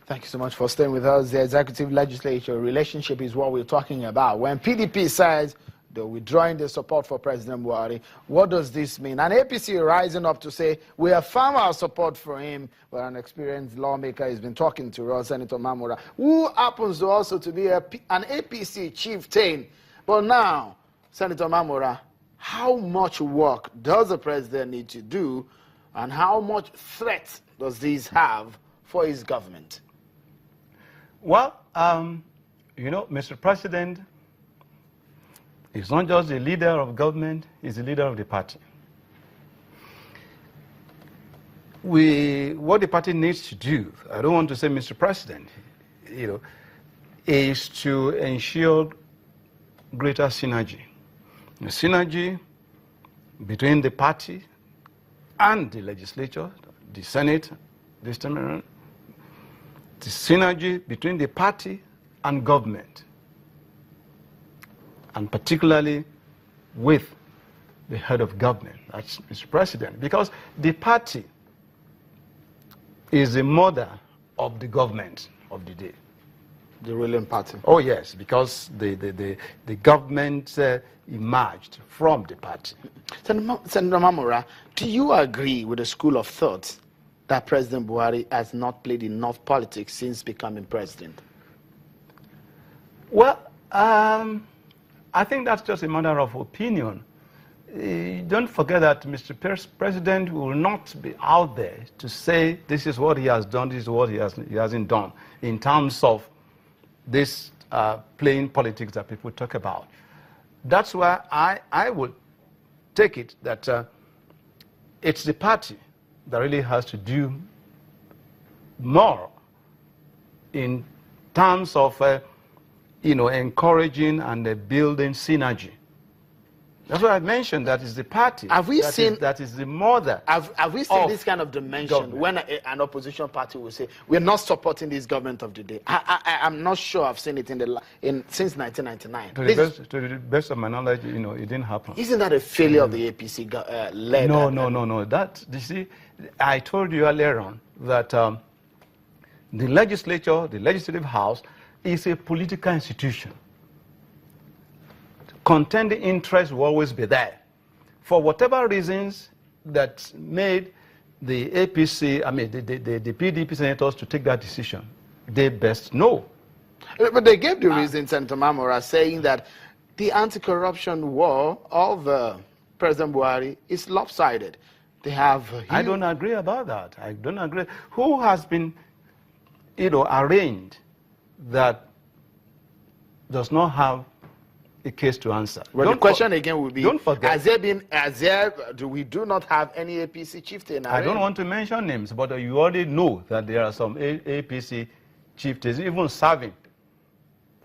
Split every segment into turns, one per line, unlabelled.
Thank you so much for staying with us. The executive legislature relationship is what we're talking about. When PDP says they're withdrawing their support for President Buhari, what does this mean? An APC rising up to say, we have found our support for him, but an experienced lawmaker has been talking to us, Senator Mamora, who happens to also to be an APC chieftain. But now, Senator Mamora, how much work does the president need to do, and how much threat does this have for his government?
Well, you know, Mr. President is not just the leader of government, he's the leader of the party. What the party needs to do, I don't want to say Mr. President, you know, is to ensure greater synergy. The synergy between the party and the legislature, the Senate, this time around, the synergy between the party and government, and particularly with the head of government, that's Mr. President, because the party is the mother of the government of the day.
The ruling party.
Oh yes, because the government emerged from the party.
Senator Mamora, do you agree with the school of thought that President Buhari has not played enough politics since becoming president?
Well, I think that's just a matter of opinion. Don't forget that Mr. President will not be out there to say this is what he has done, this is what he hasn't done, in terms of this playing politics that people talk about. That's why I would take it that it's the party that really has to do more in terms of you know, encouraging and building synergy. That's what I mentioned, that is the party.
Have we seen
that is the mother?
Have we seen this kind of dimension when an opposition party will say, we're not supporting this government of the day? I'm not sure I've seen it since 1999.
To the best of my knowledge, you know, it didn't happen.
Isn't that a failure of the APC led?
No. That, you see, I told you earlier on that the legislature, the legislative house, is a political institution. Contending interests will always be there. For whatever reasons that made the APC, I mean, the PDP senators to take that decision, they best know.
But they gave the reason, Senator Mamora, saying that the anti-corruption war of President Buhari is lopsided. They have...
I don't agree about that. I don't agree. Who has been, you know, arraigned that does not have a case to answer?
Well, the question again would be,
don't forget,
we do not have any APC chieftain?
I don't want to mention names, but you already know that there are some APC chieftains even serving.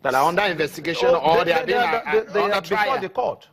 That are under investigation, or they are being under trial.
Before the court.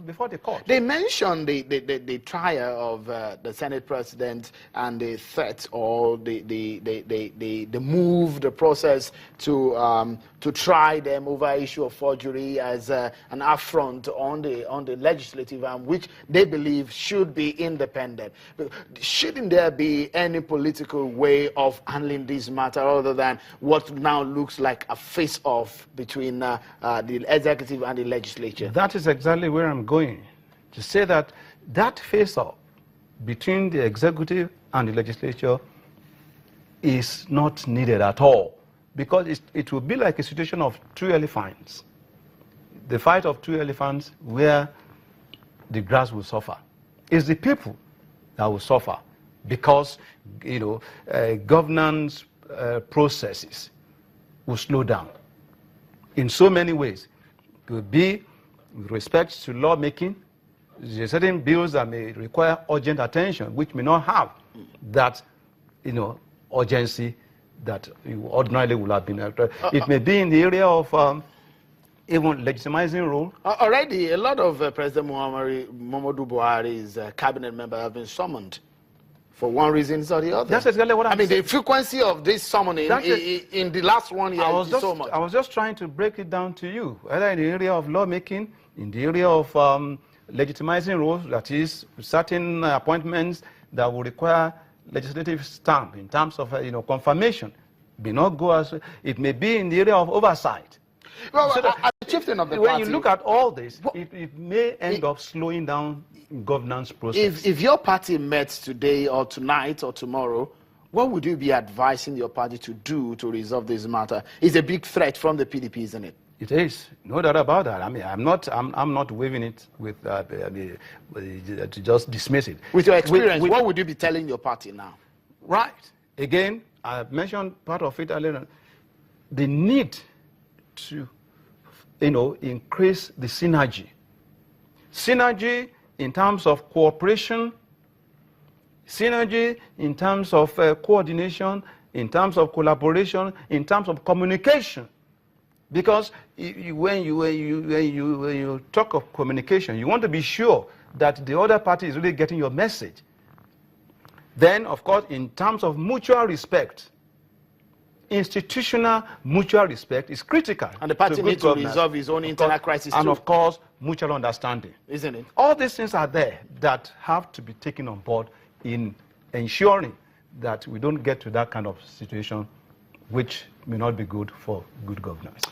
Before the court.
They mentioned the trial of the Senate president and the threat or the move, the process to try them over issue of forgery as an affront on the legislative arm, which they believe should be independent. But shouldn't there be any political way of handling this matter other than what now looks like a face-off between the executive and the legislature?
That is exactly where I'm going. To say that face-off between the executive and the legislature is not needed at all, because it will be like a situation of two elephants. The fight of two elephants where the grass will suffer. It's the people that will suffer because, you know, governance processes will slow down in so many ways. It could be with respect to lawmaking. There are certain bills that may require urgent attention, which may not have that, you know, urgency that you ordinarily would have been. It may be in the area of even legitimizing rule.
Already, a lot of President Muhammadu Buhari's cabinet members have been summoned for one reason or the other.
That's exactly what I mean.
The frequency of this summoning in the last 1 year is so much.
I was just trying to break it down to you, whether in the area of lawmaking, in the area of legitimizing rules, that is, certain appointments that will require legislative stamp, in terms of confirmation, may not go as it may be in the area of oversight.
Well,
So
as chieftain of the
when
party,
you look at all this, it may end up slowing down governance process.
if your party met today or tonight or tomorrow, what would you be advising your party to do to resolve this matter? It's a big threat from the PDP, isn't it?
It is, no doubt about that. I mean, I'm not waving it with to just dismiss it.
With your experience, what would you be telling your party now?
Right. Again, I mentioned part of it earlier. The need to, increase the synergy. Synergy in terms of cooperation, synergy in terms of coordination, in terms of collaboration, in terms of communication. Because when you talk of communication, you want to be sure that the other party is really getting your message. Then, of course, in terms of mutual respect, institutional mutual respect is critical.
And the party needs to resolve its own internal crisis too.
And of course, mutual understanding.
Isn't it?
All these things are there that have to be taken on board in ensuring that we don't get to that kind of situation which may not be good for good governance.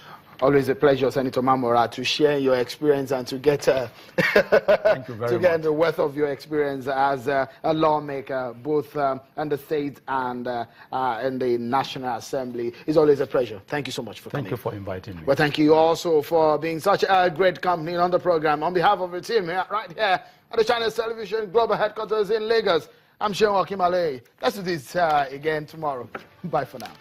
Always a pleasure, Senator Mamora, to share your experience and to get
Thank you very
get
much.
the worth of your experience as a lawmaker, both in the state and in the National Assembly. It's always a pleasure. Thank you so much for coming.
Thank you for inviting me.
Well, thank you also for being such a great company on the program. On behalf of the team here, right here at the Channels Television Global Headquarters in Lagos, I'm Seun Okimale. Let's do this again tomorrow. Bye for now.